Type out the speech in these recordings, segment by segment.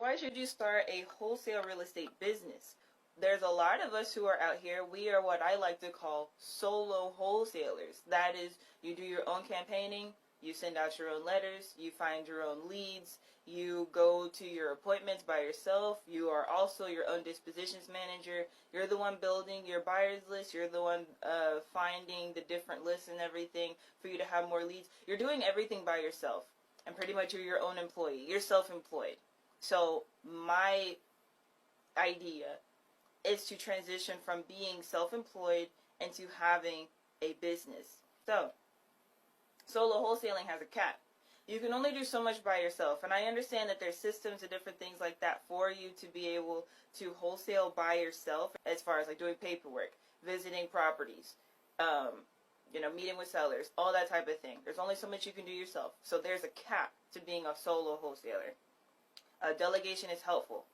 why should you start a wholesale real estate business? There's a lot of us who are out here. We are what I like to call solo wholesalers. That is, you do your own campaigning, you send out your own letters, you find your own leads, you go to your appointments by yourself, you are also your own dispositions manager, you're the one building your buyers list, you're the one finding the different lists and everything for you to have more leads. You're doing everything by yourself, and pretty much you're your own employee. You're self-employed. So my idea is to transition from being self-employed into having a business. So solo wholesaling has a cap. You can only do so much by yourself, and I understand that there's systems and different things like that for you to be able to wholesale by yourself, as far as like doing paperwork, visiting properties, meeting with sellers, all that type of thing. There's only so much you can do yourself. So there's a cap to being a solo wholesaler. Delegation is helpful.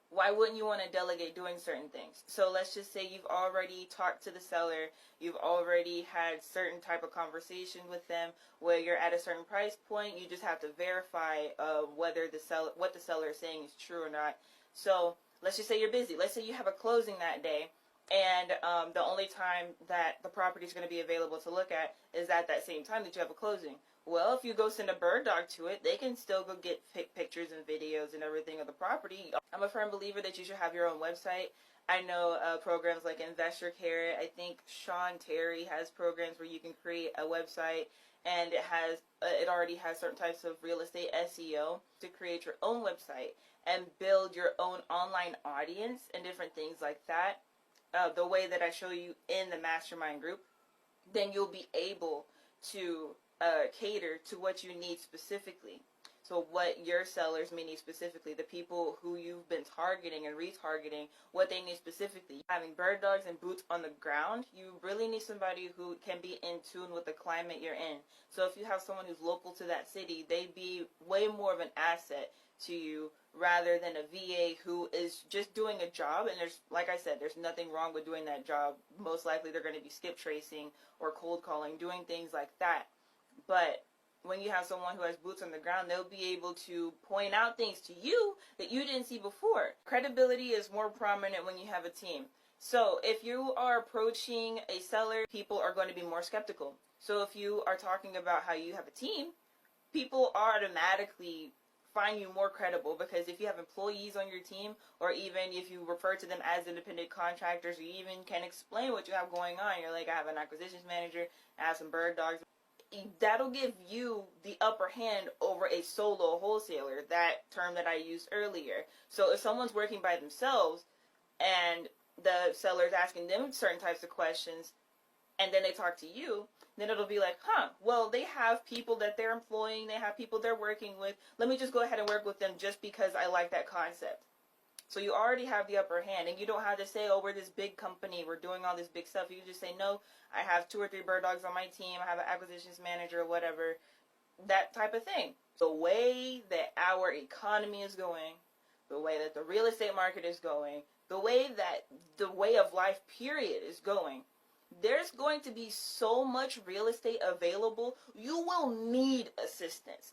Why wouldn't you want to delegate doing certain things? So let's just say you've already talked to the seller, you've already had certain type of conversation with them where you're at a certain price point. You just have to verify whether what the seller is saying is true or not. So let's just say you're busy. Let's say you have a closing that day, and the only time that the property is going to be available to look at is at that same time that you have a closing. Well, if you go send a bird dog to it, they can still go get pictures and videos and everything of the property. I'm a firm believer that you should have your own website. I know programs like Investor Carrot. I think Sean Terry has programs where you can create a website, and it already has certain types of real estate SEO to create your own website and build your own online audience and different things like that. The way that I show you in the mastermind group, then you'll be able to cater to what you need specifically. So what your sellers may need specifically, the people who you've been targeting and retargeting, what they need specifically. Having bird dogs and boots on the ground, you really need somebody who can be in tune with the climate you're in. So if you have someone who's local to that city, they'd be way more of an asset to you rather than a VA who is just doing a job. And there's, like I said, there's nothing wrong with doing that job. Most likely they're going to be skip tracing or cold calling, doing things like that. But when you have someone who has boots on the ground, they'll be able to point out things to you that you didn't see before. Credibility is more prominent when you have a team. So if you are approaching a seller, people are going to be more skeptical. So if you are talking about how you have a team, people automatically find you more credible, because if you have employees on your team, or even if you refer to them as independent contractors, you even can explain what you have going on. You're like, I have an acquisitions manager, I have some bird dogs. That'll give you the upper hand over a solo wholesaler, that term that I used earlier. So if someone's working by themselves and the seller's asking them certain types of questions, and then they talk to you, then it'll be like, well, they have people that they're employing, they have people they're working with. Let me just go ahead and work with them just because I like that concept. So you already have the upper hand, and you don't have to say, oh, we're this big company, we're doing all this big stuff. You can just say, no, I have 2 or 3 bird dogs on my team, I have an acquisitions manager or whatever, that type of thing. The way that our economy is going, the way that the real estate market is going, the way that the way of life period is going, there's going to be so much real estate available, you will need assistance.